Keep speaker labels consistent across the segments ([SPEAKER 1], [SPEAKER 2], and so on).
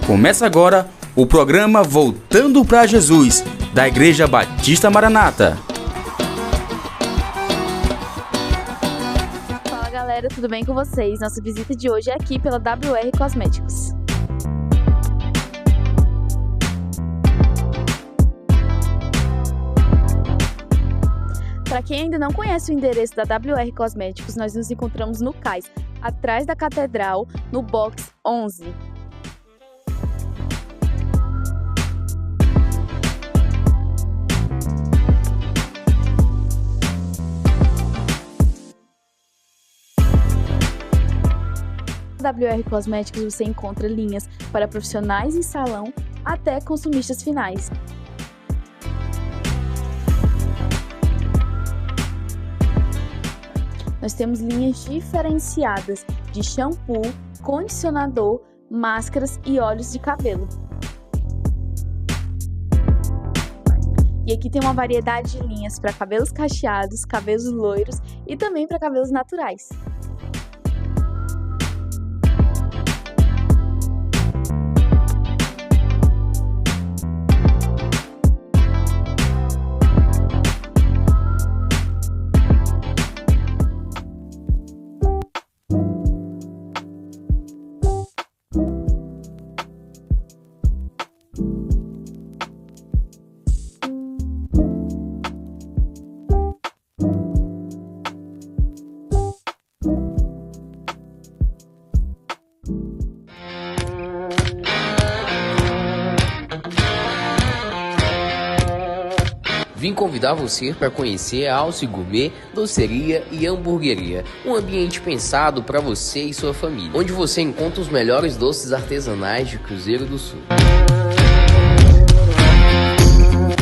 [SPEAKER 1] Começa agora o programa Voltando para Jesus, da Igreja Batista Maranata.
[SPEAKER 2] Fala galera, tudo bem com vocês? Nossa visita de hoje é aqui pela WR Cosméticos. Para quem ainda não conhece o endereço da WR Cosméticos, nós nos encontramos no Cais, atrás da Catedral, no box 11. Na WR Cosméticos você encontra linhas para profissionais em salão até consumistas finais. Nós temos linhas diferenciadas de shampoo, condicionador, máscaras e óleos de cabelo. E aqui tem uma variedade de linhas para cabelos cacheados, cabelos loiros e também para cabelos naturais.
[SPEAKER 3] Vim convidar você para conhecer a Alce Gourmet, doceria e hamburgueria. Um ambiente pensado para você e sua família, onde você encontra os melhores doces artesanais de Cruzeiro do Sul.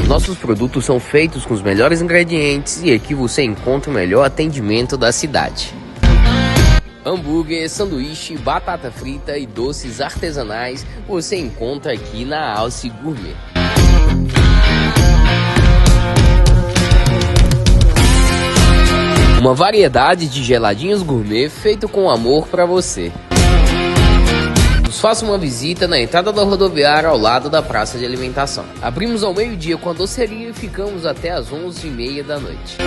[SPEAKER 3] Nossos produtos são feitos com os melhores ingredientes e aqui você encontra o melhor atendimento da cidade. Hambúrguer, sanduíche, batata frita e doces artesanais você encontra aqui na Alce Gourmet. Uma variedade de geladinhos gourmet feito com amor para você. Nos faça uma visita na entrada da rodoviária ao lado da praça de alimentação. Abrimos ao meio-dia com a doceria e ficamos até às 11h30 da noite.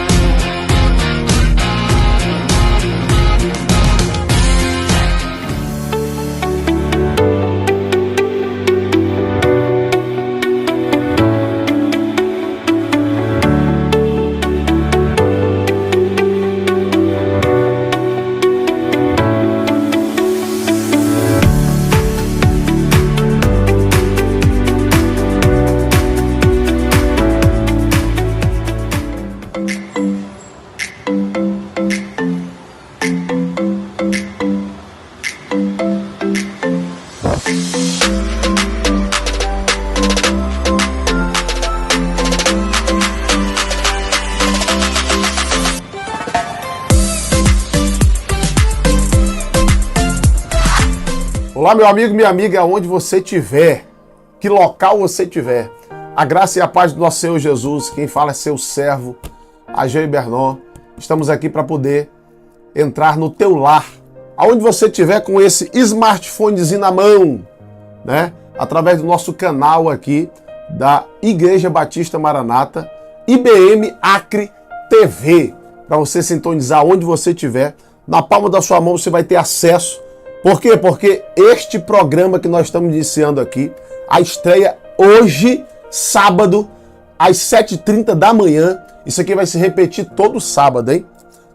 [SPEAKER 4] Olá, meu amigo, minha amiga, onde você estiver, que local você estiver, a graça e a paz do nosso Senhor Jesus, quem fala é seu servo, Ageu Bernon. Estamos aqui para poder entrar no teu lar, aonde você estiver com esse smartphonezinho na mão, né? Através do nosso canal aqui da Igreja Batista Maranata, IBM Acre TV, para você sintonizar onde você estiver. Na palma da sua mão você vai ter acesso. Por quê? Porque este programa que nós estamos iniciando aqui, a estreia hoje, sábado, às 7h30 da manhã. Isso aqui vai se repetir todo sábado, hein?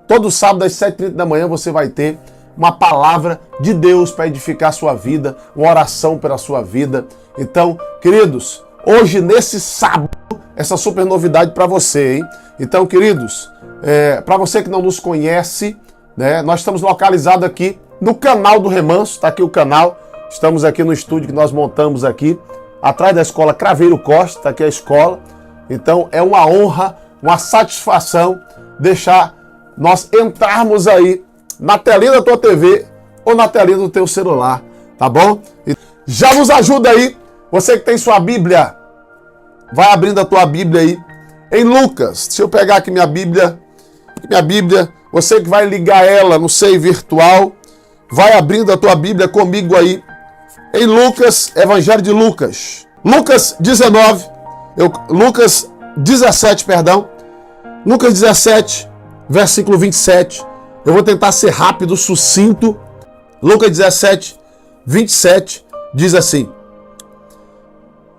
[SPEAKER 4] Todo sábado, às 7h30 da manhã, você vai ter uma palavra de Deus para edificar a sua vida, uma oração pela sua vida. Então, queridos, hoje, nesse sábado, essa super novidade para você, hein? Então, queridos, para você que não nos conhece, né, nós estamos localizados aqui no canal do Remanso, está aqui o canal, estamos aqui no estúdio que nós montamos aqui, atrás da escola Craveiro Costa, está aqui a escola. Então é uma honra, uma satisfação deixar nós entrarmos aí na telinha da tua TV ou na telinha do teu celular, tá bom? Já nos ajuda aí, você que tem sua Bíblia, vai abrindo a tua Bíblia aí, em Lucas. Deixa eu pegar aqui minha Bíblia, você que vai ligar ela no SEI virtual, vai abrindo a tua Bíblia comigo aí, em Lucas, Evangelho de Lucas. Lucas 17, perdão. Lucas 17, versículo 27. Eu vou tentar ser rápido, sucinto. Lucas 17, 27 diz assim: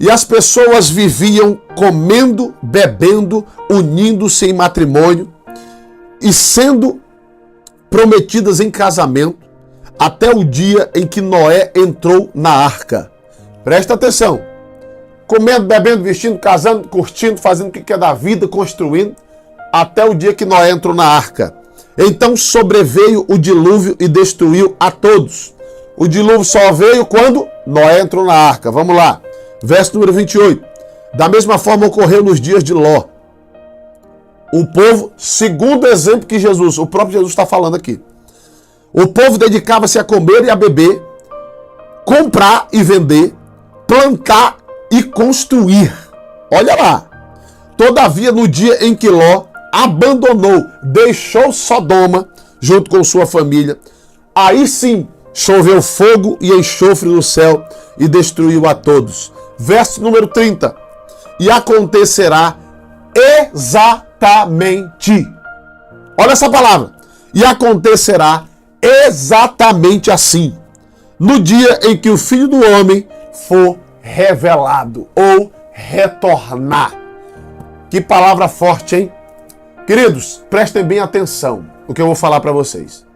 [SPEAKER 4] e as pessoas viviam comendo, bebendo, unindo-se em matrimônio e sendo prometidas em casamento até o dia em que Noé entrou na arca. Presta atenção. Comendo, bebendo, vestindo, casando, curtindo, fazendo o que quer da vida, construindo, até o dia que Noé entrou na arca. Então sobreveio o dilúvio e destruiu a todos. O dilúvio só veio quando Noé entrou na arca. Vamos lá. Verso número 28. Da mesma forma ocorreu nos dias de Ló. O povo, segundo o exemplo que Jesus, o próprio Jesus está falando aqui. O povo dedicava-se a comer e a beber, comprar e vender, plantar e construir. Olha lá. Todavia, no dia em que Ló abandonou, deixou Sodoma junto com sua família, aí sim choveu fogo e enxofre no céu e destruiu a todos. Verso número 30. E acontecerá exatamente. Olha essa palavra. E acontecerá exatamente assim, no dia em que o Filho do Homem for revelado ou retornar. Que palavra forte, hein? Queridos, prestem bem atenção no que eu vou falar para vocês.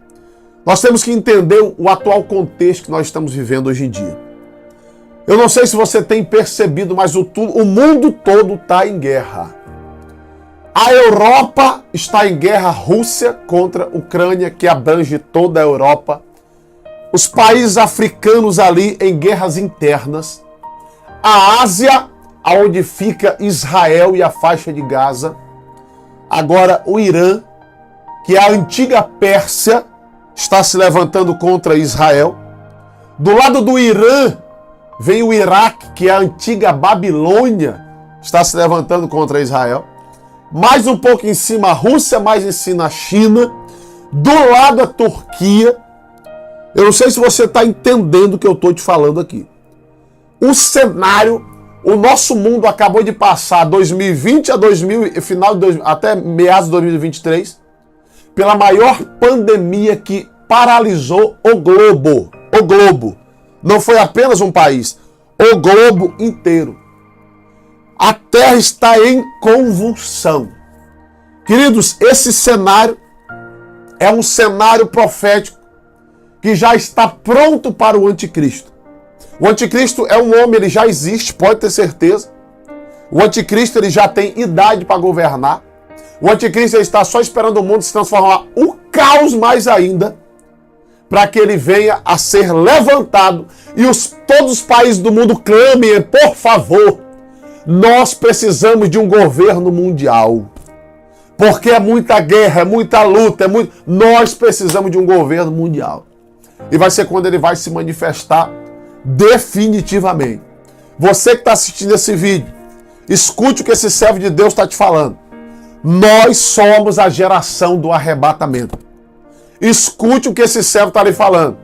[SPEAKER 4] Nós temos que entender o atual contexto que nós estamos vivendo hoje em dia. Eu não sei se você tem percebido, mas o mundo todo está em guerra. A Europa está em guerra, Rússia contra a Ucrânia, que abrange toda a Europa. Os países africanos ali em guerras internas. A Ásia, onde fica Israel e a faixa de Gaza. Agora o Irã, que é a antiga Pérsia, está se levantando contra Israel. Do lado do Irã, vem o Iraque, que é a antiga Babilônia, está se levantando contra Israel. Mais um pouco em cima a Rússia, mais em cima a China. Do lado a Turquia. Eu não sei se você está entendendo o que eu estou te falando aqui. O cenário, o nosso mundo acabou de passar 2020 até meados de 2023, pela maior pandemia que paralisou o globo. O globo. Não foi apenas um país, o globo inteiro. A Terra está em convulsão. Queridos, esse cenário é um cenário profético que já está pronto para o anticristo. O anticristo é um homem, ele já existe, pode ter certeza. O anticristo ele já tem idade para governar. O anticristo ele está só esperando o mundo se transformar o caos mais ainda, para que ele venha a ser levantado e todos os países do mundo clamem, por favor, nós precisamos de um governo mundial. Porque é muita guerra, é muita luta, nós precisamos de um governo mundial. E vai ser quando ele vai se manifestar definitivamente. Você que está assistindo esse vídeo, escute o que esse servo de Deus está te falando. Nós somos a geração do arrebatamento. Escute o que esse servo está lhe falando.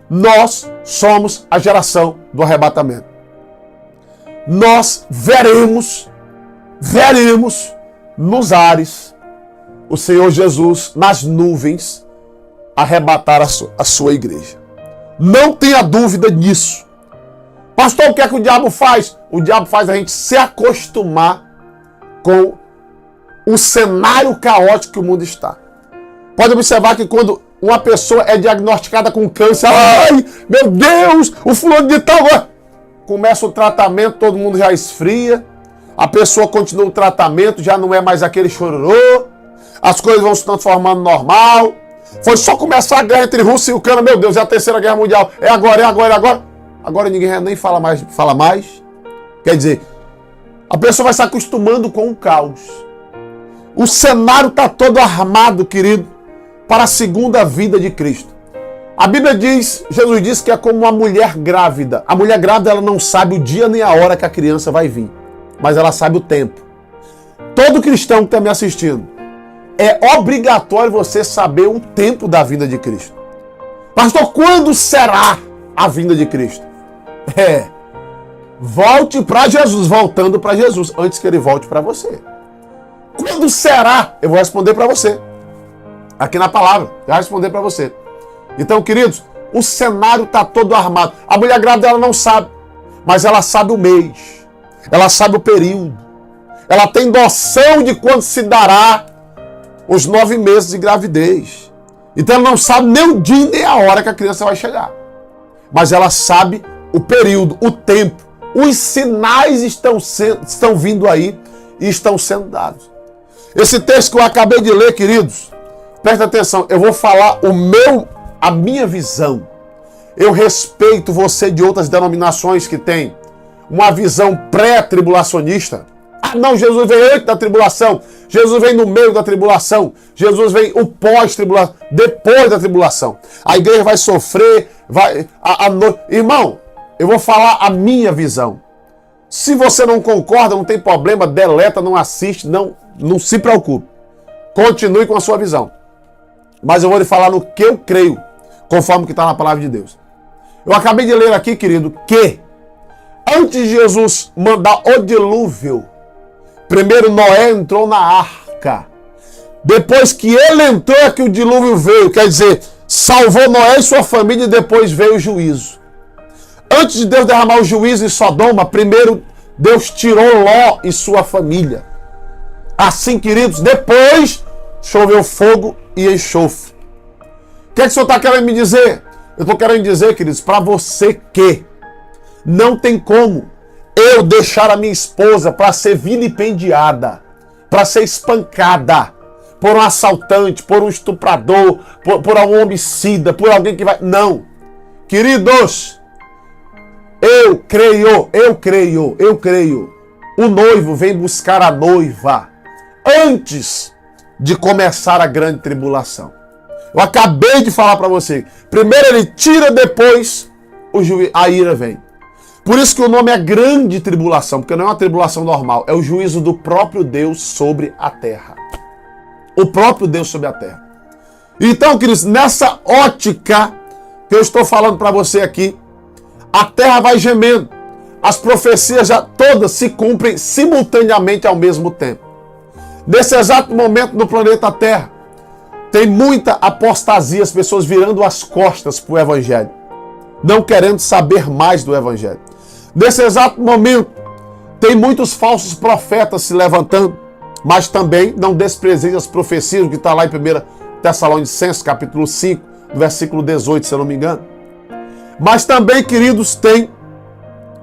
[SPEAKER 4] Nós somos a geração do arrebatamento. Nós veremos nos ares o Senhor Jesus nas nuvens arrebatar a sua igreja. Não tenha dúvida nisso. Pastor, o que é que o diabo faz? O diabo faz a gente se acostumar com o cenário caótico que o mundo está. Pode observar que quando uma pessoa é diagnosticada com câncer, ai, meu Deus, o fulano de tal, começa o tratamento, todo mundo já esfria, a pessoa continua o tratamento, já não é mais aquele chororô, as coisas vão se transformando normal. Foi só começar a guerra entre Rússia e Ucrânia, meu Deus, é a terceira guerra mundial, é agora. Agora ninguém nem fala mais. Quer dizer, a pessoa vai se acostumando com o caos. O cenário está todo armado, querido, para a segunda vida de Cristo. A Bíblia diz, Jesus diz que é como uma mulher grávida. A mulher grávida ela não sabe o dia nem a hora que a criança vai vir, mas ela sabe o tempo. Todo cristão que está me assistindo, é obrigatório você saber o tempo da vinda de Cristo. Pastor, quando será a vinda de Cristo? Volte para Jesus, voltando para Jesus, antes que ele volte para você. Quando será? Eu vou responder para você. Aqui na palavra, eu vou responder para você. Então, queridos, o cenário está todo armado. A mulher grávida, ela não sabe, mas ela sabe o mês. Ela sabe o período. Ela tem noção de quando se dará os 9 meses de gravidez. Então, ela não sabe nem o dia nem a hora que a criança vai chegar. Mas ela sabe o período, o tempo. Os sinais estão vindo aí e estão sendo dados. Esse texto que eu acabei de ler, queridos, presta atenção, eu vou falar a minha visão. Eu respeito você de outras denominações que têm uma visão pré-tribulacionista. Ah, não, Jesus vem antes da tribulação, Jesus vem no meio da tribulação, Jesus vem o pós-tribulação, depois da tribulação. A igreja vai sofrer, Irmão, eu vou falar a minha visão. Se você não concorda, não tem problema, deleta, não assiste, não se preocupe. Continue com a sua visão. Mas eu vou lhe falar no que eu creio, conforme o que está na palavra de Deus. Eu acabei de ler aqui, querido, que antes de Jesus mandar o dilúvio, primeiro Noé entrou na arca. Depois que ele entrou é que o dilúvio veio, quer dizer, salvou Noé e sua família e depois veio o juízo. Antes de Deus derramar o juízo em Sodoma, primeiro Deus tirou Ló e sua família. Assim, queridos, depois choveu fogo e enxofre. O que é que o senhor está querendo me dizer? Eu estou querendo dizer, queridos, para você que não tem como eu deixar a minha esposa para ser vilipendiada, para ser espancada por um assaltante, por um estuprador, por algum homicida, por alguém que vai... Não. Queridos, eu creio. O noivo vem buscar a noiva antes de começar a grande tribulação. Eu acabei de falar para você. Primeiro ele tira, depois a ira vem. Por isso que o nome é grande tribulação, porque não é uma tribulação normal, é o juízo do próprio Deus sobre a terra. O próprio Deus sobre a terra. Então, queridos, nessa ótica que eu estou falando para você aqui, a terra vai gemendo. As profecias já todas se cumprem simultaneamente ao mesmo tempo. Nesse exato momento no planeta Terra, tem muita apostasia, as pessoas virando as costas para o Evangelho, não querendo saber mais do Evangelho. Nesse exato momento, tem muitos falsos profetas se levantando, mas também não desprezem as profecias, que está lá em 1 Tessalonicenses, capítulo 5, versículo 18, se eu não me engano. Mas também, queridos, tem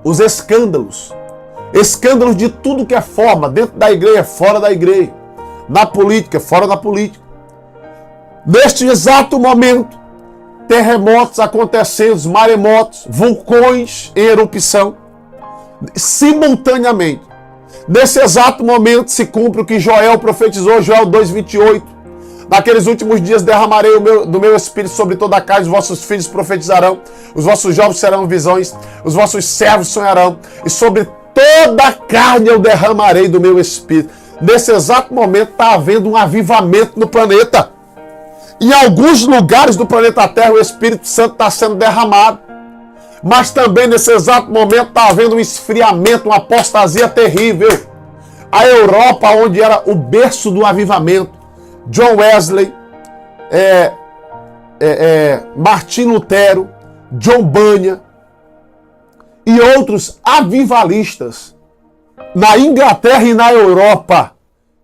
[SPEAKER 4] os escândalos. Escândalos de tudo que é forma, dentro da igreja, fora da igreja, na política, fora da política. Neste exato momento, terremotos acontecendo, maremotos, vulcões em erupção, simultaneamente. Nesse exato momento se cumpre o que Joel profetizou, Joel 2,28. Naqueles últimos dias derramarei do meu espírito sobre toda a carne, os vossos filhos profetizarão, os vossos jovens serão visões, os vossos servos sonharão, e sobre toda a carne eu derramarei do meu espírito. Nesse exato momento está havendo um avivamento no planeta. Em alguns lugares do planeta Terra o Espírito Santo está sendo derramado. Mas também nesse exato momento está havendo um esfriamento, uma apostasia terrível. A Europa, onde era o berço do avivamento, John Wesley, Martim Lutero, John Bunyan e outros avivalistas na Inglaterra e na Europa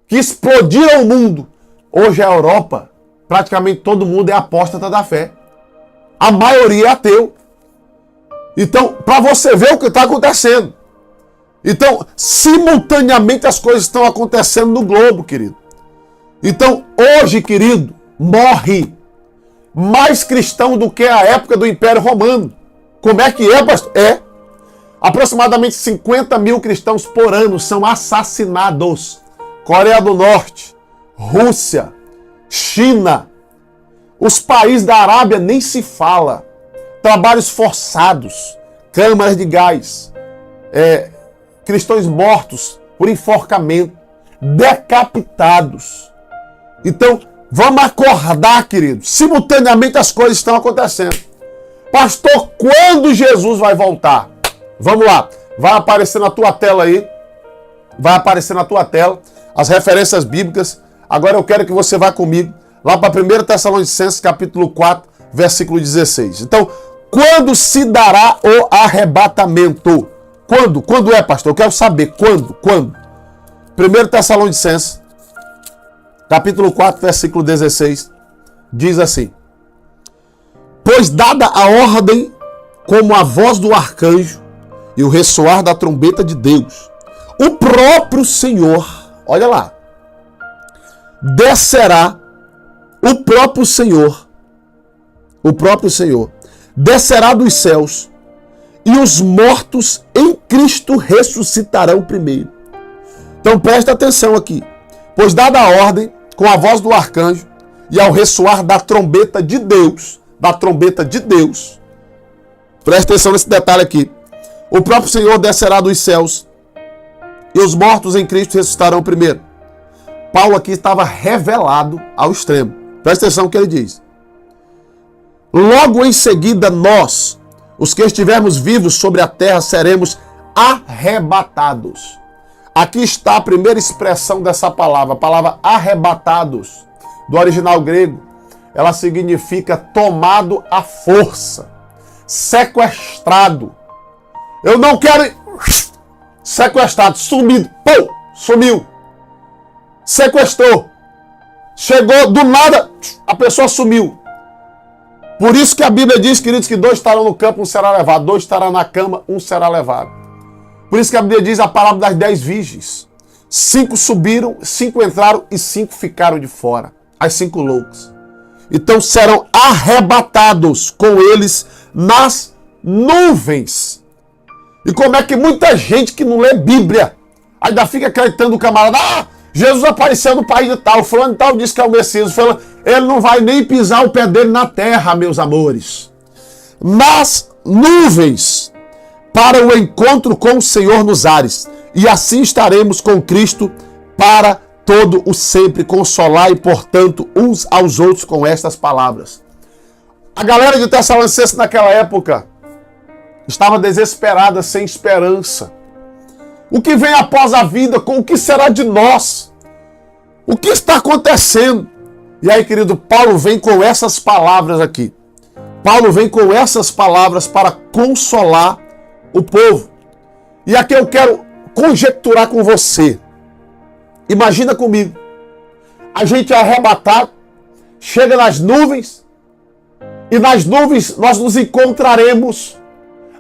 [SPEAKER 4] que explodiram o mundo. Hoje a Europa, praticamente todo mundo é apóstata da fé. A maioria é ateu. Então, para você ver o que está acontecendo. Então, simultaneamente as coisas estão acontecendo no globo, querido. Então, hoje, querido, morre mais cristão do que a época do Império Romano. Como é que é, pastor? Aproximadamente 50 mil cristãos por ano são assassinados. Coreia do Norte, Rússia, China, os países da Arábia nem se fala. Trabalhos forçados, câmaras de gás, cristãos mortos por enforcamento, decapitados. Então, vamos acordar, queridos. Simultaneamente as coisas estão acontecendo. Pastor, quando Jesus vai voltar? Vamos lá. Vai aparecer na tua tela aí. Vai aparecer na tua tela as referências bíblicas. Agora eu quero que você vá comigo lá para 1 Tessalonicenses, capítulo 4, versículo 16. Então, quando se dará o arrebatamento? Quando? Quando é, pastor? Eu quero saber. Quando? 1 Tessalonicenses, capítulo 4, versículo 16, diz assim: pois dada a ordem, como a voz do arcanjo e o ressoar da trombeta de Deus, o próprio Senhor, olha lá, descerá, o próprio Senhor, descerá dos céus, e os mortos em Cristo ressuscitarão primeiro. Então presta atenção aqui. Pois dada a ordem, com a voz do arcanjo e ao ressoar da trombeta de Deus, presta atenção nesse detalhe aqui. O próprio Senhor descerá dos céus e os mortos em Cristo ressuscitarão primeiro. Paulo aqui estava revelado ao extremo. Presta atenção no que ele diz. Logo em seguida nós, os que estivermos vivos sobre a terra, seremos arrebatados. Aqui está a primeira expressão dessa palavra, a palavra arrebatados, do original grego. Ela significa tomado à força, sequestrado. Eu não quero... Sequestrado, sumido, pum, sumiu. Sequestrou. Chegou do nada, a pessoa sumiu. Por isso que a Bíblia diz, queridos, que 2 estarão no campo, 1 será levado. 2 estarão na cama, 1 será levado. Por isso que a Bíblia diz a palavra das 10 virgens. 5 subiram, 5 entraram e 5 ficaram de fora. As 5 loucos. Então serão arrebatados com eles nas nuvens. E como é que muita gente que não lê Bíblia ainda fica acreditando o camarada, Jesus apareceu no país de tal, fulano de tal disse que é o Messias, fulano, ele não vai nem pisar o pé dele na terra, meus amores. Nas nuvens, para o encontro com o Senhor nos ares, e assim estaremos com Cristo para todo o sempre. Consolai, portanto, uns aos outros com estas palavras. A galera de Tessalonicenses naquela época estava desesperada, sem esperança. O que vem após a vida? O que será de nós? O que está acontecendo? E aí, querido, Paulo vem com essas palavras aqui. Paulo vem com essas palavras para consolar o povo. E aqui eu quero conjecturar com você. Imagina comigo. A gente é arrebatado, chega nas nuvens, e nas nuvens nós nos encontraremos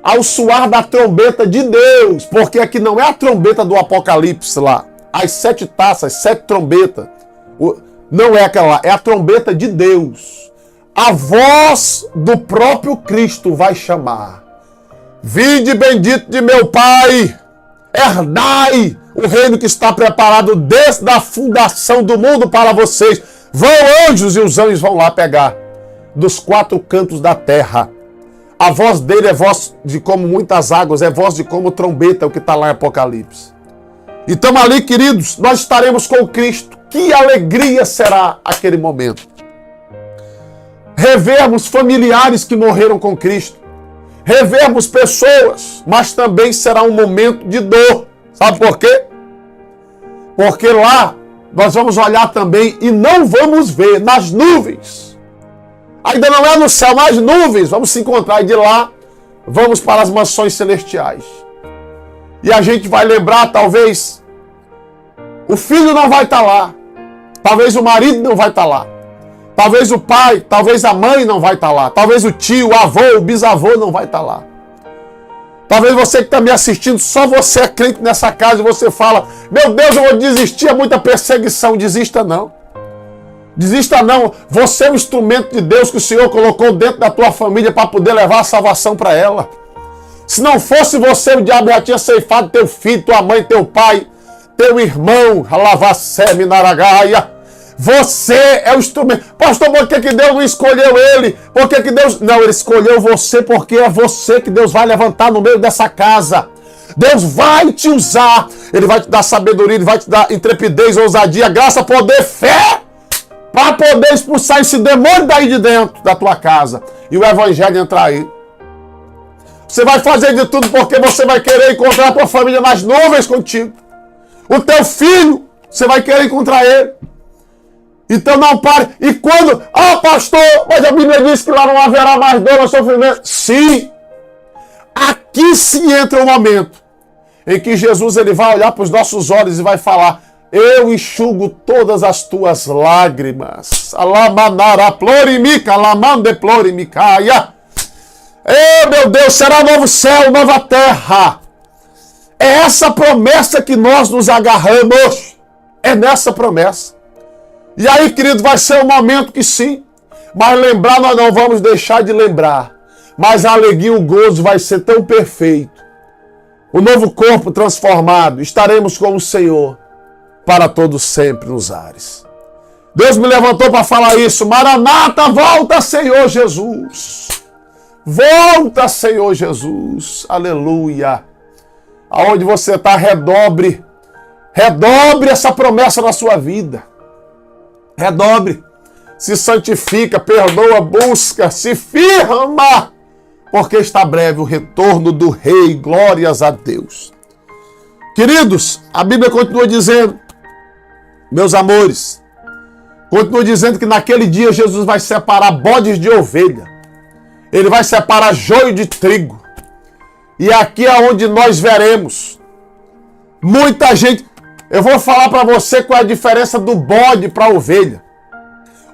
[SPEAKER 4] ao soar da trombeta de Deus, porque aqui não é a trombeta do Apocalipse lá, as 7 taças, 7 trombetas, não é aquela lá, é a trombeta de Deus. A voz do próprio Cristo vai chamar: vinde bendito de meu Pai, herdai o reino que está preparado desde a fundação do mundo para vocês. Vão anjos, e os anjos vão lá pegar dos 4 cantos da terra. A voz dele é voz de como muitas águas, é voz de como trombeta, o que está lá em Apocalipse. Então ali, queridos, nós estaremos com Cristo. Que alegria será aquele momento. Revermos familiares que morreram com Cristo. Revermos pessoas, mas também será um momento de dor. Sabe por quê? Porque lá nós vamos olhar também e não vamos ver nas nuvens. Ainda não é no céu, nas nuvens, vamos se encontrar, e de lá vamos para as mansões celestiais. E a gente vai lembrar, talvez, o filho não vai estar lá, talvez o marido não vai estar lá, talvez o pai, talvez a mãe não vai estar lá, talvez o tio, o avô, o bisavô não vai estar lá. Talvez você que está me assistindo, só você é crente nessa casa e você fala: meu Deus, eu vou desistir, é muita perseguição. Desista não. Desista não. Você é um instrumento de Deus que o Senhor colocou dentro da tua família para poder levar a salvação para ela. Se não fosse você, o diabo já tinha ceifado teu filho, tua mãe, teu pai, teu irmão. Alavacé, Minaragaia. Você é o instrumento. Pastor, por que Deus não escolheu ele? Por que Deus... Não, ele escolheu você porque é você que Deus vai levantar no meio dessa casa. Deus vai te usar. Ele vai te dar sabedoria, ele vai te dar intrepidez, ousadia, graça, poder, fé, para poder expulsar esse demônio daí de dentro da tua casa. E o evangelho entrar aí. Você vai fazer de tudo porque você vai querer encontrar a tua família nas nuvens contigo. O teu filho, você vai querer encontrar ele. Então não pare. E quando, pastor, mas a Bíblia diz que lá não haverá mais dor ou sofrimento. Sim. Aqui sim entra o momento em que Jesus ele vai olhar para os nossos olhos e vai falar: eu enxugo todas as tuas lágrimas. Alamanara plorimica, alamande plorimicaia. Meu Deus, será novo céu, nova terra. É essa promessa que nós nos agarramos. É nessa promessa. E aí, querido, vai ser um momento que sim. Mas lembrar, nós não vamos deixar de lembrar. Mas a alegria e o gozo vai ser tão perfeito. O novo corpo transformado. Estaremos com o Senhor para todos sempre nos ares. Deus me levantou para falar isso. Maranata, volta, Senhor Jesus. Volta, Senhor Jesus. Aleluia. Aonde você está, redobre. Redobre essa promessa na sua vida. Redobre. Se santifica, perdoa, busca, se firma. Porque está breve o retorno do Rei. Glórias a Deus. Queridos, a Bíblia continua dizendo, meus amores, continua dizendo que naquele dia Jesus vai separar bodes de ovelha. Ele vai separar joio de trigo. E aqui é onde nós veremos muita gente. Eu vou falar para você qual é a diferença do bode para a ovelha.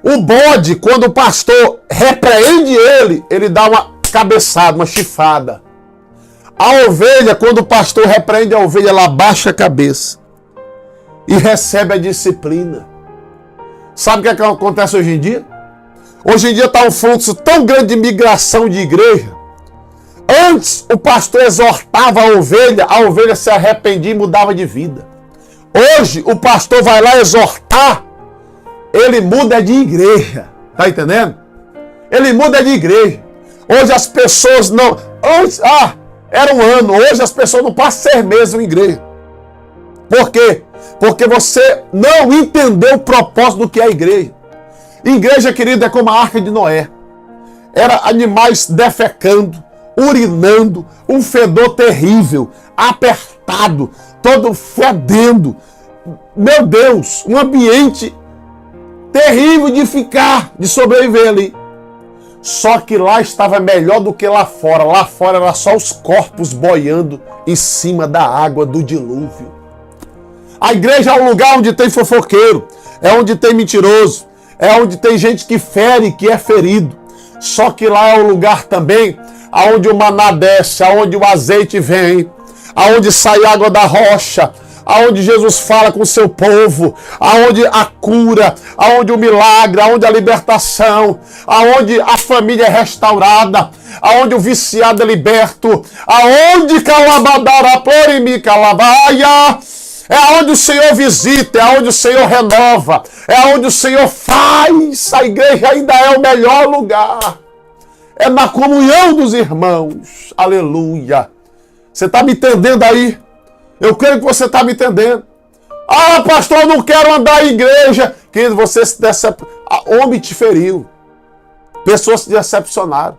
[SPEAKER 4] O bode, quando o pastor repreende ele dá uma cabeçada, uma chifada. A ovelha, quando o pastor repreende a ovelha, ela abaixa a cabeça e recebe a disciplina. Sabe o que é que acontece hoje em dia? Hoje em dia está um fluxo tão grande de migração de igreja. Antes o pastor exortava a ovelha se arrependia e mudava de vida. Hoje o pastor vai lá exortar, ele muda de igreja. Tá entendendo? Ele muda de igreja. Hoje as pessoas não... Antes, era um ano. Hoje as pessoas não passam 6 meses em igreja. Por quê? Porque você não entendeu o propósito do que é a igreja. Igreja, querida, é como a Arca de Noé. Era animais defecando, urinando, um fedor terrível, apertado, todo fedendo. Meu Deus, um ambiente terrível de ficar, de sobreviver ali. Só que lá estava melhor do que lá fora. Lá fora era só os corpos boiando em cima da água do dilúvio. A igreja é um lugar onde tem fofoqueiro, é onde tem mentiroso, é onde tem gente que fere, que é ferido. Só que lá é um lugar também onde o maná desce, onde o azeite vem, onde sai água da rocha, aonde Jesus fala com o seu povo, aonde a cura, aonde o milagre, aonde a libertação, aonde a família é restaurada, aonde o viciado é liberto, aonde calabadara plorimi calavaia. É aonde o Senhor visita, é aonde o Senhor renova, é aonde o Senhor faz. A igreja ainda é o melhor lugar. É na comunhão dos irmãos. Aleluia. Você está me entendendo aí? Eu creio que você está me entendendo. Pastor, eu não quero andar em igreja. Querido, você se decepcionou. Homem te feriu. Pessoas se decepcionaram.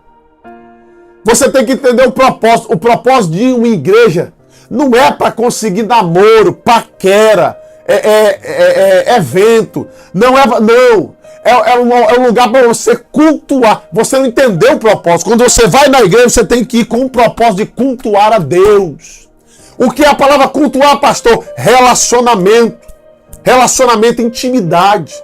[SPEAKER 4] Você tem que entender o propósito. O propósito de uma igreja não é para conseguir namoro, paquera, evento. Não. É um lugar para você cultuar. Você não entendeu o propósito. Quando você vai na igreja, você tem que ir com o propósito de cultuar a Deus. O que é a palavra cultuar, pastor? Relacionamento. Relacionamento, intimidade.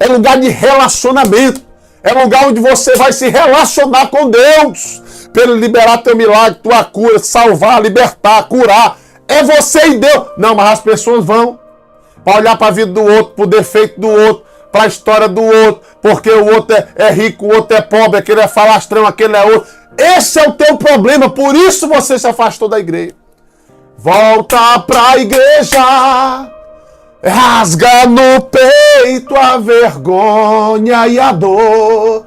[SPEAKER 4] É lugar de relacionamento. É lugar onde você vai se relacionar com Deus. Para Ele liberar teu milagre, tua cura, salvar, libertar, curar. É você e Deus. Não, mas as pessoas vão para olhar para a vida do outro, para o defeito do outro, para a história do outro, porque o outro é rico, o outro é pobre, aquele é falastrão, aquele é outro. Esse é o teu problema, por isso você se afastou da igreja. Volta para a igreja, rasga no peito a vergonha e a dor.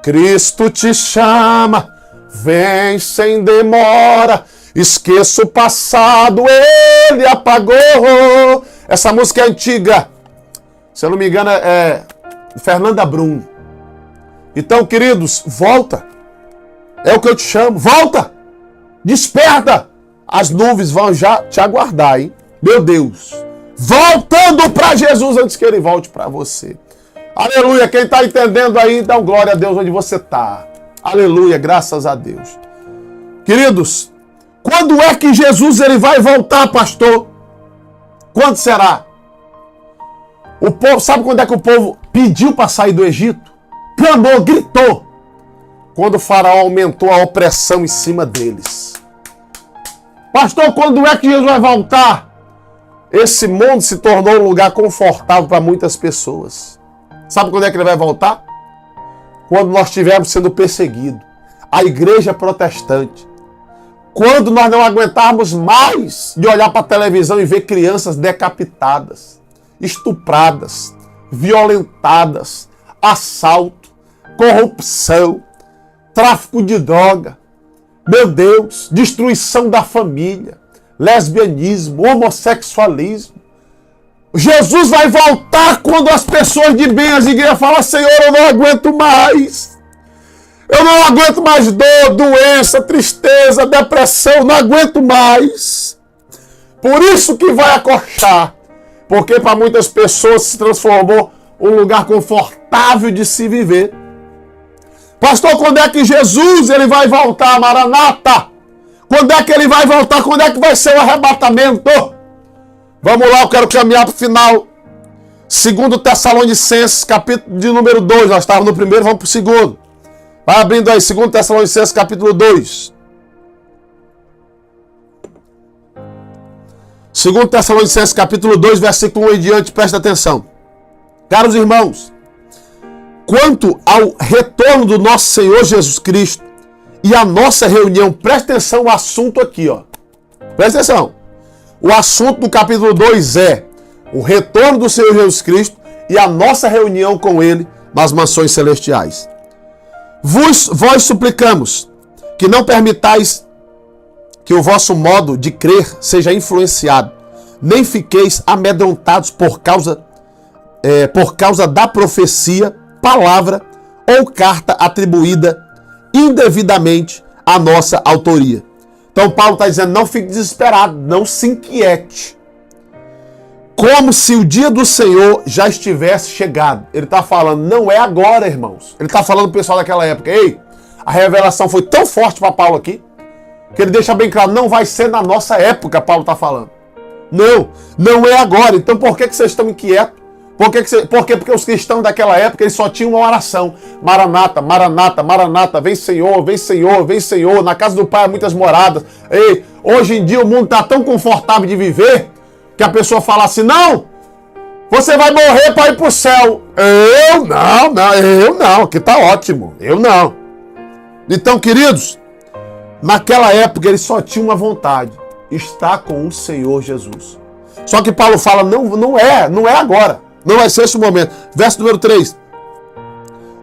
[SPEAKER 4] Cristo te chama. Vem sem demora, esqueça o passado, Ele apagou. Essa música é antiga, se eu não me engano é Fernanda Brum. Então, queridos, volta. É o que eu te chamo, volta. Desperta! As nuvens vão já te aguardar, hein? Meu Deus! Voltando para Jesus antes que ele volte para você. Aleluia! Quem está entendendo aí, dá um glória a Deus onde você está. Aleluia! Graças a Deus. Queridos, quando é que Jesus ele vai voltar, pastor? Quando será? O povo, sabe quando é que o povo pediu para sair do Egito? Clamou, gritou. Quando o faraó aumentou a opressão em cima deles. Pastor, quando é que Jesus vai voltar? Esse mundo se tornou um lugar confortável para muitas pessoas. Sabe quando é que ele vai voltar? Quando nós estivermos sendo perseguidos. A igreja protestante. Quando nós não aguentarmos mais de olhar para a televisão e ver crianças decapitadas, estupradas, violentadas, assalto, corrupção, tráfico de droga, meu Deus, destruição da família, lesbianismo, homossexualismo. Jesus vai voltar quando as pessoas de bem, as igrejas falam, Senhor, eu não aguento mais. Eu não aguento mais dor, doença, tristeza, depressão, não aguento mais. Por isso que vai acolchar. Porque para muitas pessoas se transformou um lugar confortável de se viver. Pastor, quando é que Jesus ele vai voltar, Maranata? Quando é que ele vai voltar? Quando é que vai ser o arrebatamento? Vamos lá, eu quero caminhar para o final. 2 Tessalonicenses, capítulo de número 2. Nós estávamos no primeiro, vamos para o segundo. Vai abrindo aí, 2 Tessalonicenses, capítulo 2. 2 Tessalonicenses, capítulo 2, versículo 1 em diante, presta atenção. Caros irmãos, quanto ao retorno do nosso Senhor Jesus Cristo e a nossa reunião, presta atenção no assunto aqui, ó. Presta atenção. O assunto do capítulo 2 é o retorno do Senhor Jesus Cristo e a nossa reunião com Ele nas mansões celestiais. Vós suplicamos que não permitais que o vosso modo de crer seja influenciado, nem fiqueis amedrontados por causa da profecia, palavra ou carta atribuída indevidamente à nossa autoria. Então Paulo está dizendo, não fique desesperado, não se inquiete. Como se o dia do Senhor já estivesse chegado. Ele está falando, não é agora, irmãos. Ele está falando para o pessoal daquela época. Ei, a revelação foi tão forte para Paulo aqui, que ele deixa bem claro, não vai ser na nossa época, Paulo está falando. Não é agora. Então por que vocês estão inquietos? Por quê? Porque os cristãos daquela época eles só tinham uma oração. Maranata, Maranata, Maranata, vem Senhor, vem Senhor, vem Senhor. Na casa do Pai há muitas moradas. Ei, hoje em dia o mundo está tão confortável de viver que a pessoa fala assim, não, você vai morrer para ir para o céu. Eu não, aqui está ótimo, eu não. Então, queridos, naquela época eles só tinham uma vontade, estar com o Senhor Jesus. Só que Paulo fala, não é agora, não vai ser esse o momento. Verso número 3.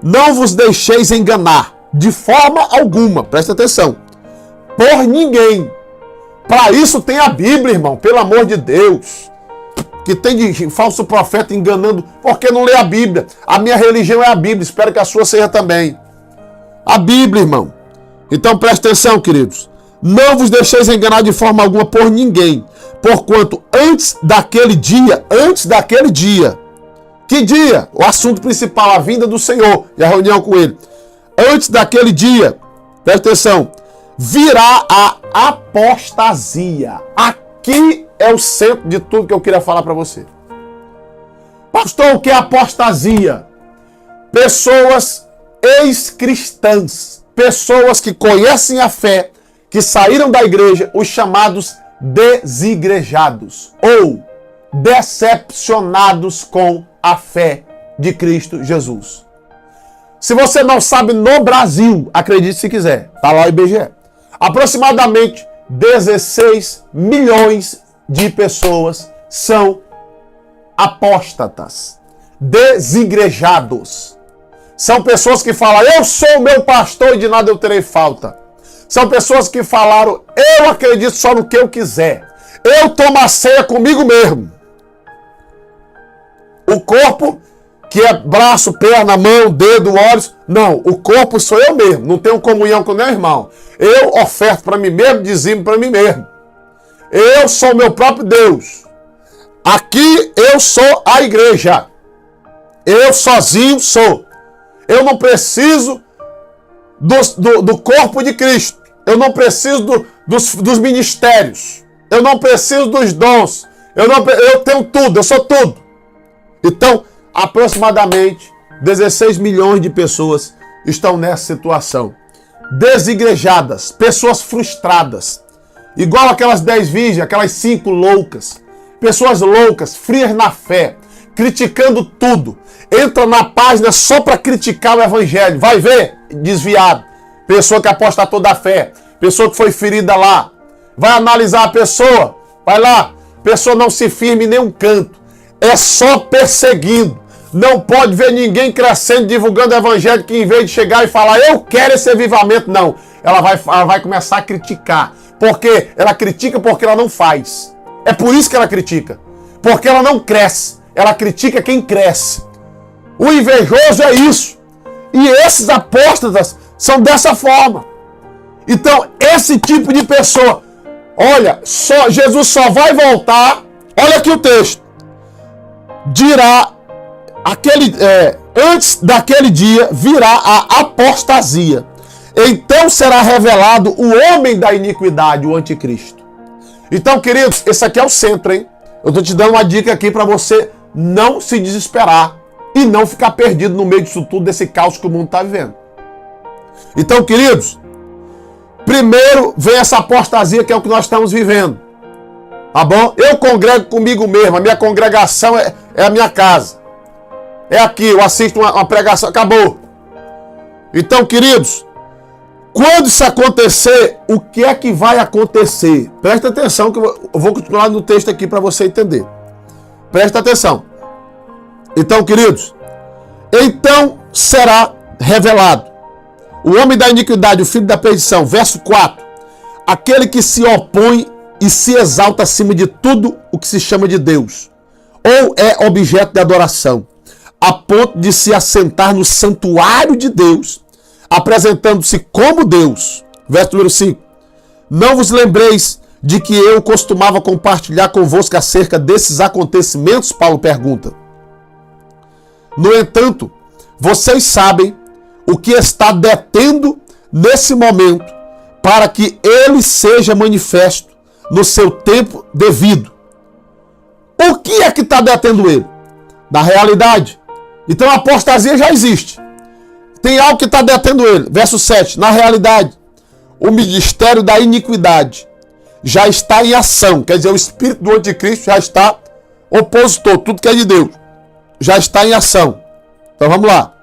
[SPEAKER 4] Não vos deixeis enganar de forma alguma, presta atenção, por ninguém. Para isso tem a Bíblia, irmão, pelo amor de Deus. Que tem de falso profeta enganando, porque não lê a Bíblia. A minha religião é a Bíblia, espero que a sua seja também. A Bíblia, irmão. Então presta atenção, queridos. Não vos deixeis enganar de forma alguma por ninguém, porquanto antes daquele dia, que dia? O assunto principal, a vinda do Senhor e a reunião com Ele. Antes daquele dia, presta atenção, virá a apostasia. Aqui é o centro de tudo que eu queria falar para você. Pastor, o que é apostasia? Pessoas ex-cristãs, pessoas que conhecem a fé, que saíram da igreja, os chamados desigrejados ou decepcionados com a fé de Cristo Jesus. Se você não sabe, no Brasil, acredite se quiser, está lá o IBGE, aproximadamente 16 milhões de pessoas são apóstatas, desigrejados. São pessoas que falam, eu sou o meu pastor e de nada eu terei falta. São pessoas que falaram, eu acredito só no que eu quiser. Eu tomo a ceia comigo mesmo. O corpo que é braço, perna, mão, dedo, olhos. Não, o corpo sou eu mesmo. Não tenho comunhão com meu irmão. Eu oferto para mim mesmo, dizimo para mim mesmo. Eu sou o meu próprio Deus. Aqui eu sou a igreja. Eu sozinho sou. Eu não preciso do corpo de Cristo. Eu não preciso dos ministérios. Eu não preciso dos dons. Eu tenho tudo, eu sou tudo. Então, aproximadamente 16 milhões de pessoas estão nessa situação. Desigrejadas, pessoas frustradas. Igual aquelas 10 virgens, aquelas 5 loucas. Pessoas loucas, frias na fé, criticando tudo. Entra na página só para criticar o evangelho. Vai ver, desviado. Pessoa que apostatou da fé. Pessoa que foi ferida lá. Vai analisar a pessoa. Vai lá. Pessoa não se firma em nenhum canto. É só perseguindo. Não pode ver ninguém crescendo, divulgando o evangelho, que em vez de chegar e falar, eu quero esse avivamento, não. Ela vai começar a criticar. Porque ela critica porque ela não faz. É por isso que ela critica. Porque ela não cresce. Ela critica quem cresce. O invejoso é isso. E esses apóstatas são dessa forma. Então, esse tipo de pessoa, olha, Jesus só vai voltar, olha aqui o texto, dirá, antes daquele dia virá a apostasia. Então será revelado o homem da iniquidade, o anticristo. Então, queridos, esse aqui é o centro, hein? Eu estou te dando uma dica aqui para você não se desesperar e não ficar perdido no meio disso tudo, desse caos que o mundo está vivendo. Então, queridos, primeiro vem essa apostasia que é o que nós estamos vivendo. Tá bom? Eu congrego comigo mesmo, a minha congregação é a minha casa. É aqui, eu assisto uma pregação, acabou. Então, queridos, quando isso acontecer, o que é que vai acontecer? Presta atenção que eu vou continuar no texto aqui para você entender. Presta atenção. Então, queridos, então será revelado o homem da iniquidade, o filho da perdição, verso 4. Aquele que se opõe e se exalta acima de tudo o que se chama de Deus, ou é objeto de adoração, a ponto de se assentar no santuário de Deus, apresentando-se como Deus. Verso número 5. Não vos lembreis de que eu costumava compartilhar convosco acerca desses acontecimentos? Paulo pergunta. No entanto, vocês sabem o que está detendo nesse momento, para que ele seja manifesto no seu tempo devido. O que é que está detendo ele? Na realidade. Então a apostasia já existe. Tem algo que está detendo ele. Verso 7. Na realidade, o ministério da iniquidade já está em ação. Quer dizer, o espírito do anticristo já está opositor. Tudo que é de Deus já está em ação. Então vamos lá.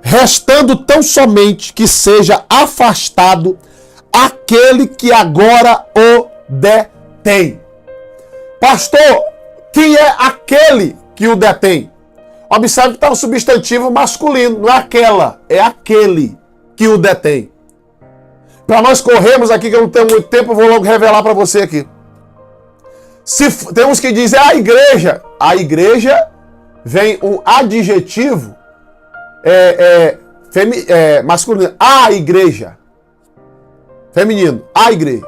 [SPEAKER 4] Restando tão somente que seja afastado aquele que agora o detém. Pastor, quem é aquele que o detém? Observe que está um substantivo masculino, não é aquela, é aquele que o detém. Para nós corrermos aqui, que eu não tenho muito tempo, eu vou logo revelar para você aqui. Tem uns que dizem a igreja vem um adjetivo masculino, a igreja. Feminino, a igreja.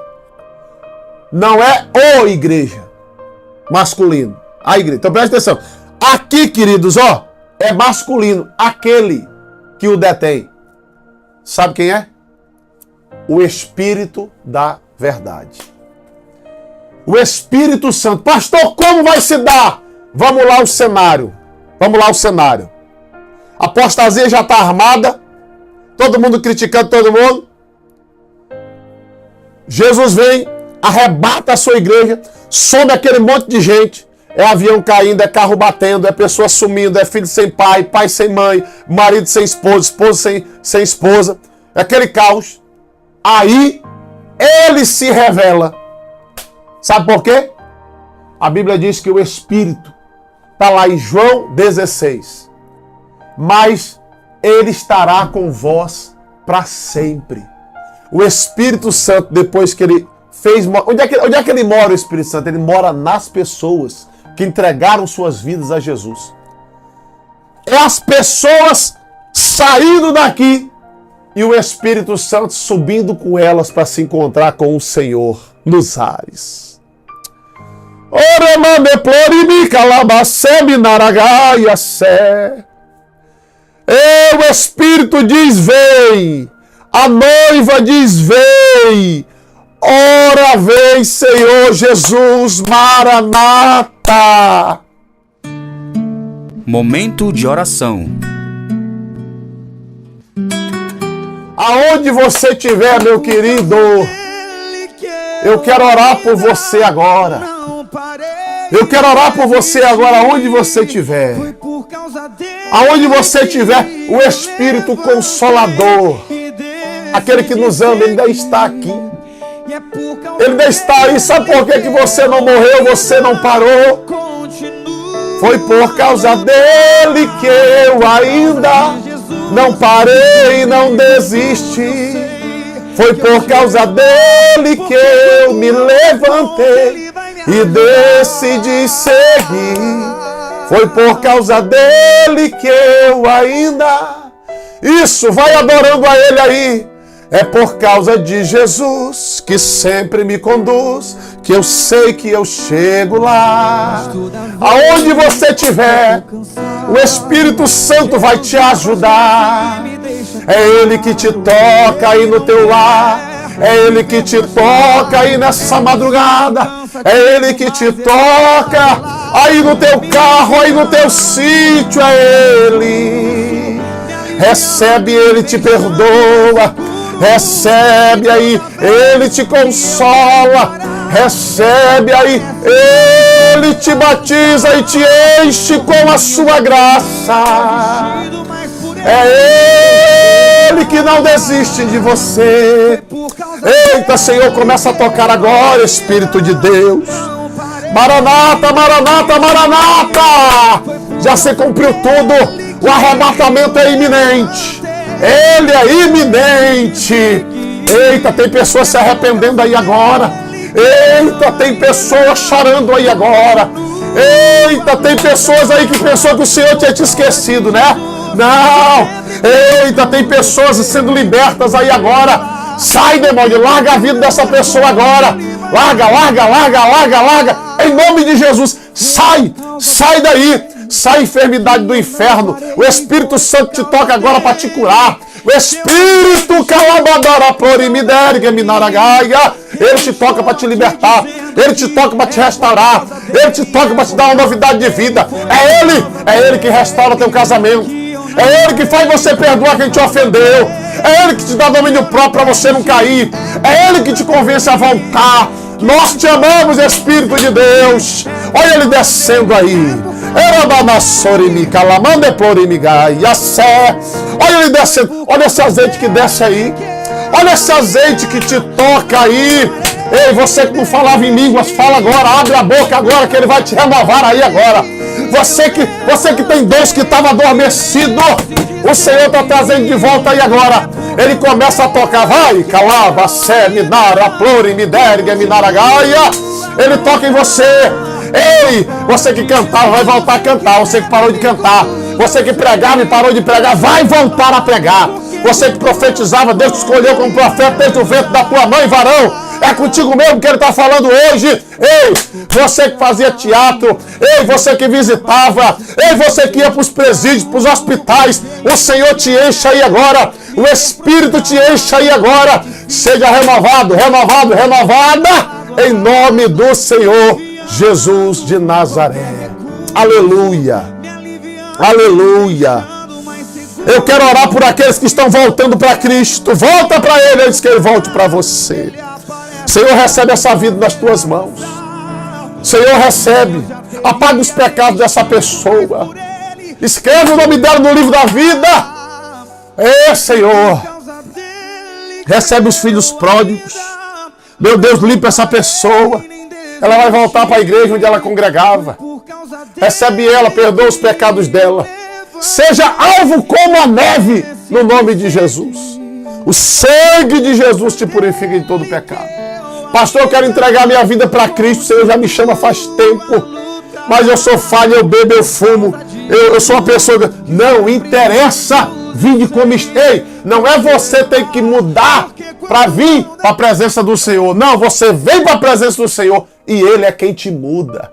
[SPEAKER 4] Não é o igreja. Masculino, a igreja. Então presta atenção. Aqui, queridos, ó, é masculino, aquele que o detém. Sabe quem é? O Espírito da Verdade. O Espírito Santo. Pastor, como vai se dar? Vamos lá o cenário. A apostasia já está armada. Todo mundo criticando todo mundo. Jesus vem, arrebata a sua igreja, some aquele monte de gente. É avião caindo, é carro batendo, é pessoa sumindo, é filho sem pai, pai sem mãe, marido sem esposa, esposa sem esposa. É aquele caos. Aí, ele se revela. Sabe por quê? A Bíblia diz que o Espírito está lá em João 16. Mas ele estará com vós para sempre. O Espírito Santo, depois que ele fez... Onde é que ele mora, o Espírito Santo? Ele mora nas pessoas que entregaram suas vidas a Jesus. é as pessoas saindo daqui e o Espírito Santo subindo com elas para se encontrar com o Senhor nos ares. Oremande plorimica labaceme naragaia sé. E o Espírito diz: vem. A noiva diz: vem. Ora vem, Senhor Jesus, Maranata.
[SPEAKER 1] Momento de oração.
[SPEAKER 4] Aonde você estiver, meu querido, eu quero orar por você agora. Eu quero orar por você agora, onde você estiver. Aonde você estiver, o Espírito Consolador, aquele que nos ama, ele ainda está aqui. Ele ainda está aí. Sabe por que você não morreu, você não parou? Foi por causa dele que eu ainda não parei e não desisti. Foi por causa dele que eu me levantei e decidi seguir. Foi por causa dele que eu ainda... Isso, vai adorando a ele aí. É por causa de Jesus que sempre me conduz, que eu sei que eu chego lá. Aonde você estiver, o Espírito Santo vai te ajudar. É Ele que te toca aí no teu lar. É Ele que te toca aí nessa madrugada. É Ele que te toca aí no teu carro, aí no teu sítio. É Ele. Recebe, Ele te perdoa. Recebe aí, Ele te consola. Recebe aí, Ele te batiza e te enche com a sua graça. É Ele que não desiste de você. Eita, Senhor, começa a tocar agora, Espírito de Deus. Maranata, Maranata, Maranata. Já se cumpriu tudo. O arrebatamento é iminente. Ele é iminente. Eita, tem pessoas se arrependendo aí agora. Eita, tem pessoas chorando aí agora. Eita, tem pessoas aí que pensou que o Senhor tinha te esquecido, né? Não. Eita, tem pessoas sendo libertas aí agora. Sai, demônio, larga a vida dessa pessoa agora. Larga, larga, larga, larga, larga. Em nome de Jesus, sai, sai daí. Sai a enfermidade do inferno. O Espírito Santo te toca agora para te curar. O Espírito calabadara plorimiderga minaragaia. Ele te toca para te libertar. Ele te toca para te restaurar. Ele te toca para te dar uma novidade de vida. É Ele que restaura teu casamento. É Ele que faz você perdoar quem te ofendeu. É Ele que te dá domínio próprio para você não cair. É Ele que te convence a voltar. Nós te amamos, Espírito de Deus. Olha Ele descendo aí. Olha ele descendo. Olha esse azeite que desce aí. Olha esse azeite que te toca aí. Ei, você que não falava em línguas, fala agora. Abre a boca agora que ele vai te renovar aí agora. Você que tem Deus que estava adormecido, o Senhor está trazendo de volta aí agora. Ele começa a tocar. Vai, calaba, sé, minara, plori, miderga, minaragaia. Ele toca em você. Ei, você que cantava, vai voltar a cantar. Você que parou de cantar. Você que pregava e parou de pregar, vai voltar a pregar. Você que profetizava, Deus te escolheu como profeta desde o ventre da tua mãe, varão. É contigo mesmo que Ele está falando hoje. Ei, você que fazia teatro. Ei, você que visitava. Ei, você que ia para os presídios, para os hospitais. O Senhor te enche aí agora. O Espírito te enche aí agora. Seja renovado, renovado, renovada. Em nome do Senhor Jesus de Nazaré. Aleluia. Aleluia. Eu quero orar por aqueles que estão voltando para Cristo. Volta para Ele antes que Ele volte para você. Senhor, recebe essa vida nas tuas mãos. Senhor, recebe. Apaga os pecados dessa pessoa. Escreve o nome dela no livro da vida. Senhor. Recebe os filhos pródigos. Meu Deus, limpa essa pessoa. Ela vai voltar para a igreja onde ela congregava. Recebe ela, perdoa os pecados dela. Seja alvo como a neve, no nome de Jesus. O sangue de Jesus te purifica de todo pecado. Pastor, eu quero entregar minha vida para Cristo. O Senhor já me chama faz tempo. Mas eu sou falho, eu bebo, eu fumo. eu sou uma pessoa... Não interessa. Vinde como... Ei, não é você ter que mudar para vir para a presença do Senhor. Não, você vem para a presença do Senhor e Ele é quem te muda.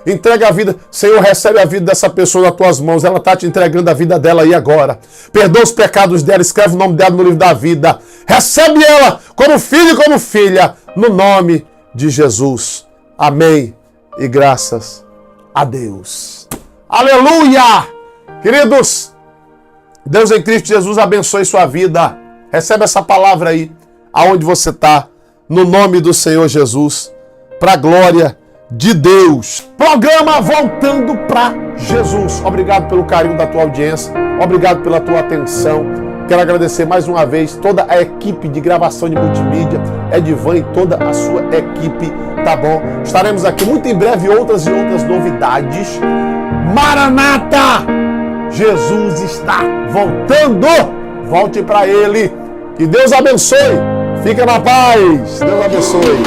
[SPEAKER 4] Entrega a vida. Senhor, recebe a vida dessa pessoa nas tuas mãos. Ela está te entregando a vida dela aí agora. Perdoa os pecados dela. Escreve o nome dela no livro da vida. Recebe ela como filho e como filha. No nome de Jesus. Amém. E graças a Deus. Aleluia! Queridos, Deus em Cristo Jesus abençoe sua vida. Recebe essa palavra aí. Aonde você está. No nome do Senhor Jesus. Para a glória de Deus. Programa Voltando para Jesus. Obrigado pelo carinho da tua audiência. Obrigado pela tua atenção. Quero agradecer mais uma vez toda a equipe de gravação de multimídia, Edivan e toda a sua equipe, tá bom? Estaremos aqui muito em breve outras novidades. Maranata! Jesus está voltando! Volte para Ele. Que Deus abençoe. Fica na paz. Deus abençoe.